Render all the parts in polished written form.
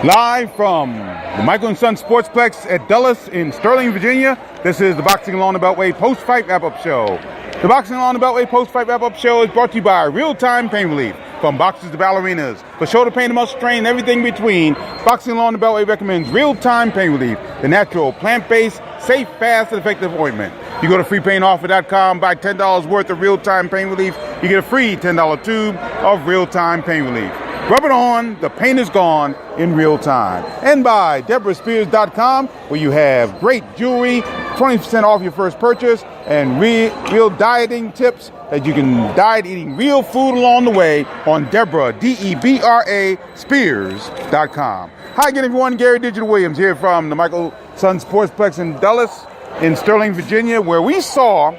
Live from the Michael & Son Sportsplex at Dulles in Sterling, Virginia, this is the Boxing Along the Beltway Post-Fight Wrap-Up Show. The Boxing Along the Beltway Post-Fight Wrap-Up Show is brought to you by Real-Time Pain Relief. From boxers to ballerinas, for shoulder pain to muscle strain and everything between, Boxing Along the Beltway recommends Real-Time Pain Relief, the natural, plant-based, safe, fast, and effective ointment. You go to freepainoffer.com, buy $10 worth of Real-Time Pain Relief, you get a free $10 tube of Real-Time Pain Relief. Rub it on, the pain is gone in real time. And by DeborahSpears.com, where you have great jewelry, 20% off your first purchase, and real dieting tips that you can diet eating real food along the way on Deborah, D-E-B-R-A, Spears.com. Hi again, everyone. Gary Digital Williams here from the Michael Son Sportsplex in Dulles in Sterling, Virginia, where we saw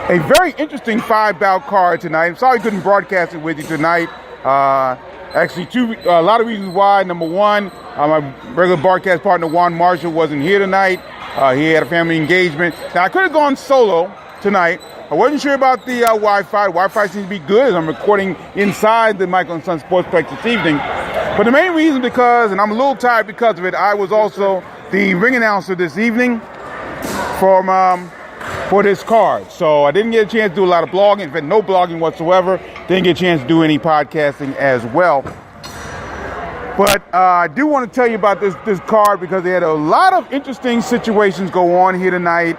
a very interesting 5-bout card tonight. I'm sorry I couldn't broadcast it with you tonight. Actually, a lot of reasons why. Number one, my regular broadcast partner, Juan Marshall, wasn't here tonight. He had a family engagement. Now, I could have gone solo tonight. I wasn't sure about the Wi-Fi. Wi-Fi seems to be good as I'm recording inside the Michael & Son Sportsplex this evening. But the main reason because, and I'm a little tired because of it, I was also the ring announcer this evening for this card. So I didn't get a chance to do a lot of blogging. In fact, no blogging whatsoever. Didn't get a chance to do any podcasting as well. But I do want to tell you about this card because they had a lot of interesting situations go on here tonight.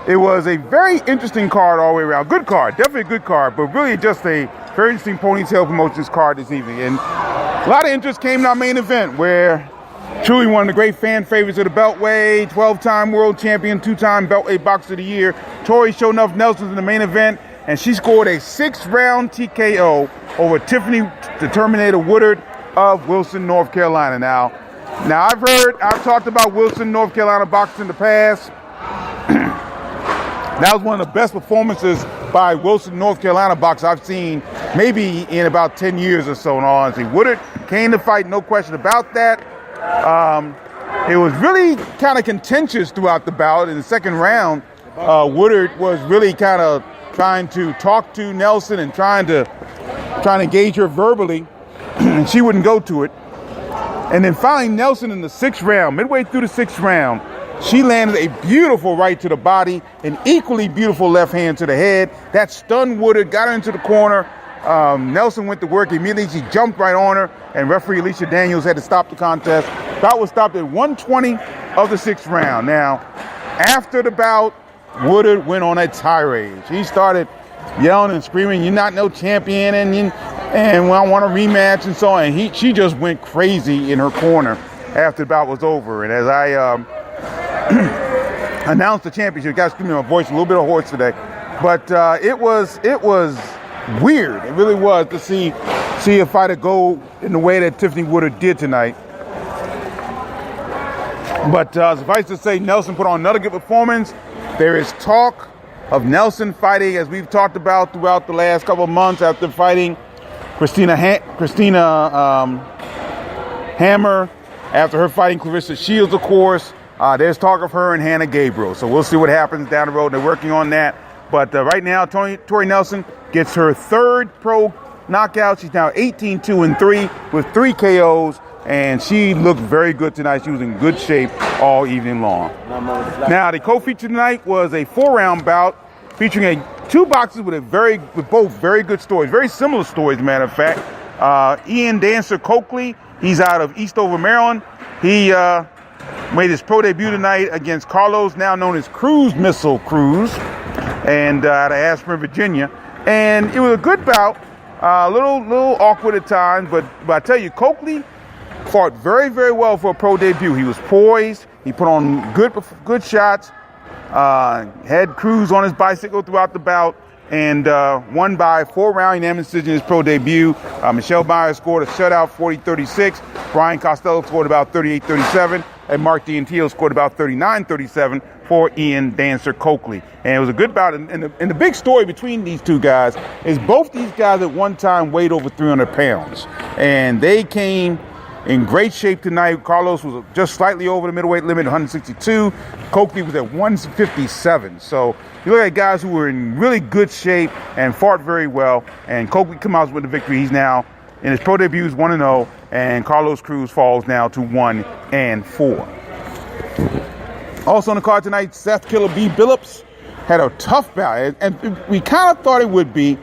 It was a very interesting card all the way around. Good card, definitely a good card, but really just a very interesting Ponytail Promotions card this evening. And a lot of interest came in our main event where truly one of the great fan favorites of the Beltway, 12-time world champion, 2-time Beltway Boxer of the Year, Tori Show Enough Nelson's in the main event, and she scored a 6-round TKO over Tiffany the Terminator Woodard of Wilson, North Carolina. Now I've talked about Wilson, North Carolina boxing in the past. That was one of the best performances by Wilson, North Carolina boxer I've seen maybe in about 10 years or so, in all honesty. Woodard came to fight, no question about that. It was really kind of contentious throughout the bout. In the second round, Woodard was really kind of trying to talk to Nelson and trying to engage her verbally, and she wouldn't go to it. And then finally, Nelson in the 6th round, midway through the 6th round, she landed a beautiful right to the body, an equally beautiful left hand to the head. That stunned Woodard, got her into the corner. Nelson went to work immediately. She jumped right on her, and referee Alicia Daniels had to stop the contest. Bout was stopped at 120 of the 6th round. Now, after the bout, Woodard went on a tirade. She started yelling and screaming, "You're not no champion," and I want a rematch and so on. And she just went crazy in her corner after the bout was over. And as I announced the championship, guys, excuse me, my voice a little bit hoarse today, but it was weird. It really was to see a fighter go in the way that Tiffany Woodard did tonight. But suffice to say, Nelson put on another good performance. There is talk of Nelson fighting, as we've talked about throughout the last couple of months, after fighting Christina Hammer, after her fighting Clarissa Shields, of course. There's talk of her and Hannah Gabriel. So we'll see what happens down the road. They're working on that. But right now, Tori Nelson gets her 3rd pro knockout. She's now 18-2-3 with 3 KOs. And she looked very good tonight. She was in good shape all evening long. Now, the co-feature tonight was a 4-round bout featuring 2 boxers with both very good stories, very similar stories, as a matter of fact. Ian Dancer Coakley, he's out of Eastover, Maryland. He made his pro debut tonight against Carlos, now known as Cruise Missile Cruz, and out of Ashburn, Virginia. And it was a good bout, a little awkward at times, but I tell you, Coakley fought very, very well for a pro debut. He was poised. He put on good shots. Had Cruz on his bicycle throughout the bout, and won by 4-round unanimous decision in his pro debut. Michelle Myers scored a shutout, 40-36. Brian Costello scored about 38-37. And Mark D'Antio scored about 39-37 for Ian Dancer Coakley. And it was a good bout. And the big story between these two guys is both these guys at one time weighed over 300 pounds. And they came in great shape tonight. Carlos was just slightly over the middleweight limit, 162. Coakley was at 157. So you look at guys who were in really good shape and fought very well. And Coakley come out with the victory. He's now in his pro debuts 1-0, and Carlos Cruz falls now to 1-4. Also on the card tonight, Seth Killer B. Billups had a tough bout, and we kind of thought it would be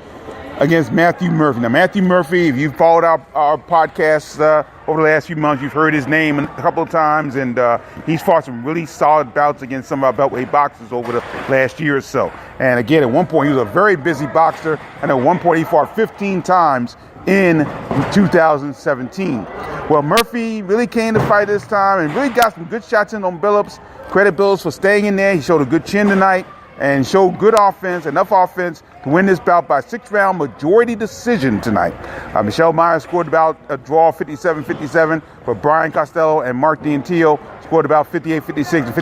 against Matthew Murphy. Now, Matthew Murphy, if you've followed our podcasts over the last few months, you've heard his name a couple of times, and he's fought some really solid bouts against some of our beltweight boxers over the last year or so. And again, at one point, he was a very busy boxer, and at one point, he fought 15 times in 2017. Well, Murphy really came to fight this time and really got some good shots in on Billups. Credit Billups for staying in there. He showed a good chin tonight and showed good offense, enough offense to win this bout by 6-round majority decision tonight. Michelle Myers scored about a draw 57-57, but Brian Costello and Mark D'Antillo scored about 58-56 and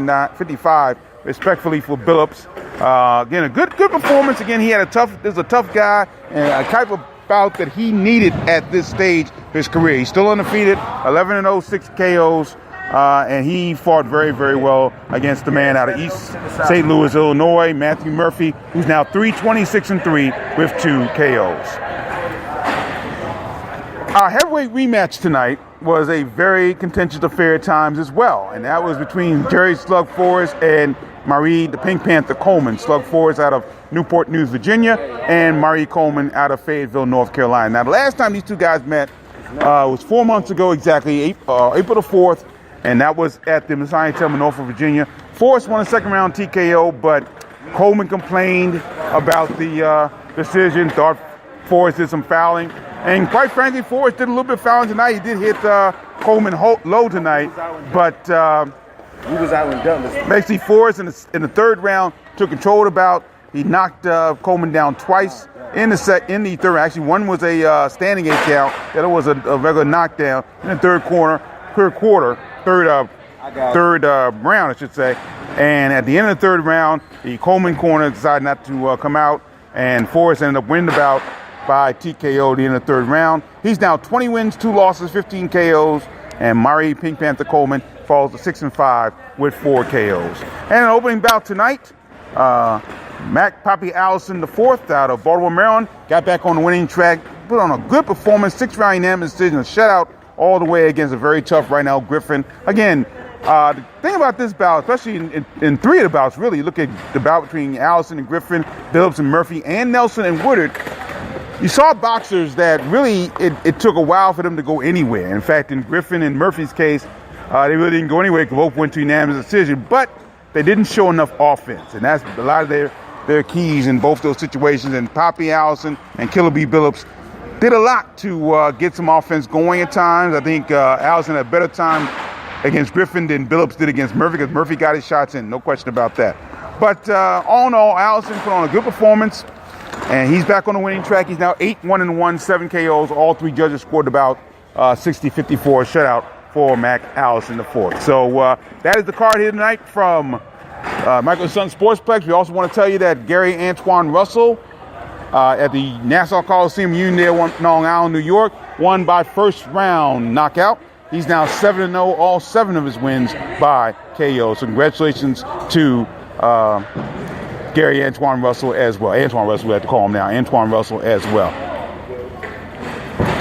59-55, respectfully, for Billups. Again, a good performance. Again, he had a tough guy and a type of bout that he needed at this stage of his career. He's still undefeated, 11-0, 6 KOs. And he fought very, very well against the man out of East St. Louis, Illinois, Matthew Murphy, who's now 3-26-3 with 2 KOs. Our heavyweight rematch tonight was a very contentious affair at times as well, and that was between Jerry Slug Forrest and Marie the Pink Panther Coleman. Slug Forrest out of Newport News, Virginia, and Marie Coleman out of Fayetteville, North Carolina. Now, the last time these two guys met was 4 months ago exactly, April the 4th, and that was at the Messiah Tillman, Norfolk, Virginia. Forrest won a second-round TKO, but Coleman complained about the decision, thought Forrest did some fouling. And quite frankly, Forrest did a little bit of fouling tonight. He did hit Coleman low tonight, but he was out and done. Basically, Forrest in the third round took control of the bout. He knocked Coleman down twice in the third round. Actually, one was a standing 8 count. The other was a regular knockdown in the third round, I should say. And at the end of the third round, the Coleman corner decided not to come out, and Forrest ended up winning the bout by TKO at the end of the third round. He's now 20 wins, 2 losses, 15 KOs, and Marie Pink Panther Coleman falls to 6-5 with 4 KOs. And an opening bout tonight, Mac Poppy Allison IV out of Baltimore, Maryland, got back on the winning track, put on a good performance, 6-round unanimous decision, a shutout all the way against a very tough Rynell Griffin. Again, the thing about this bout, especially in 3 of the bouts, really, you look at the bout between Allison and Griffin, Billups and Murphy, and Nelson and Woodard, you saw boxers that really, it took a while for them to go anywhere. In fact, in Griffin and Murphy's case, they really didn't go anywhere. They both went to unanimous decision, but they didn't show enough offense. And that's a lot of their keys in both those situations. And Poppy Allison and Killer B. Billups did a lot to get some offense going at times. I think Allison had a better time against Griffin than Billups did against Murphy, because Murphy got his shots in, no question about that. But all in all, Allison put on a good performance, and he's back on the winning track. He's now 8-1-1, 7 KOs. All 3 judges scored about 60-54 shutout for Mac Allison IV. So that is the card here tonight from Michael Sun Sportsplex. We also want to tell you that Gary Antoine Russell at the Nassau Coliseum Union there, Long Island, New York, won by first round knockout. He's now 7-0, all 7 of his wins by KO. So congratulations to Gary Antoine Russell as well. Antoine Russell, we have to call him now. Antoine Russell as well.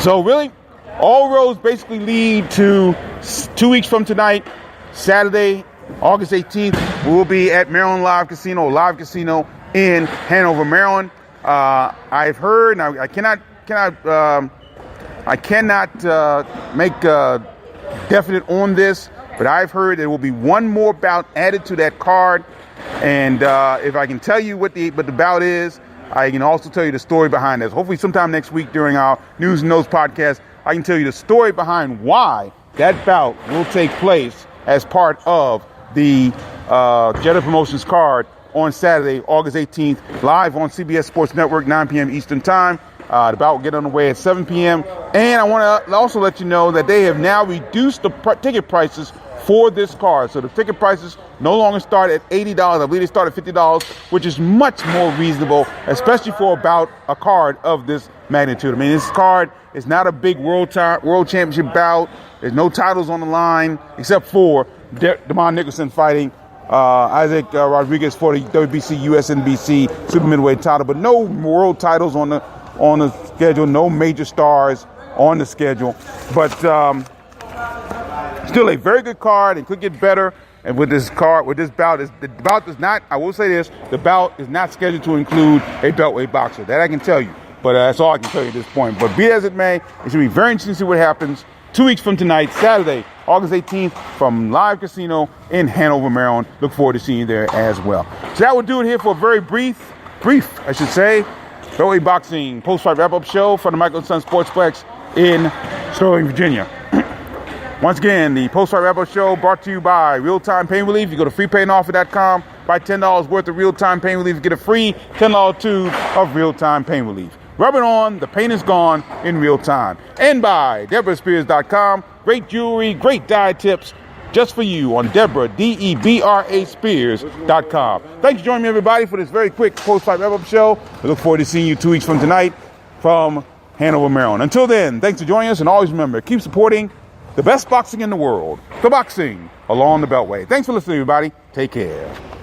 So really, all roads basically lead to 2 weeks from tonight, Saturday, August 18th. We'll be at Maryland Live Casino in Hanover, Maryland. I've heard, now I cannot make definite on this, but I've heard there will be one more bout added to that card. And if I can tell you what the bout is, I can also tell you the story behind this. Hopefully sometime next week during our News and Notes podcast, I can tell you the story behind why that bout will take place as part of the Jetta Promotions card on Saturday, August 18th, live on CBS Sports Network, 9 p.m. Eastern Time. The bout will get underway at 7 p.m. And I want to also let you know that they have now reduced the ticket prices for this card. So the ticket prices no longer start at $80. I believe they start at $50, which is much more reasonable, especially for about a card of this magnitude. I mean, this card is not a big world championship bout. There's no titles on the line except for Demond Nicholson fighting Isaac Rodriguez for the WBC USNBC super middleweight title, but no world titles on the schedule, no major stars on the schedule. But still a very good card and could get better. And with this bout, the bout does not, I will say this, the bout is not scheduled to include a beltweight boxer. That I can tell you. But that's all I can tell you at this point. But be as it may, it should be very interesting to see what happens 2 weeks from tonight, Saturday, August 18th, from Live Casino in Hanover, Maryland. Look forward to seeing you there as well. So that will do it here for a very brief, I should say, beltweight boxing post-fight wrap-up show from the Michael & Son Sportsplex in Sterling, Virginia. Once again, the post-fight wrap-up show brought to you by Real Time Pain Relief. You go to freepainoffer.com, buy $10 worth of Real Time Pain Relief, get a free $10 tube of Real Time Pain Relief. Rub it on, the pain is gone in real time. And by DeborahSpears.com, great jewelry, great dye tips, just for you on Deborah, Debra Spears.com. Thanks for joining me, everybody, for this very quick post-fight wrap-up show. We look forward to seeing you 2 weeks from tonight from Hanover, Maryland. Until then, thanks for joining us, and always remember, keep supporting the best boxing in the world, the boxing along the Beltway. Thanks for listening, everybody. Take care.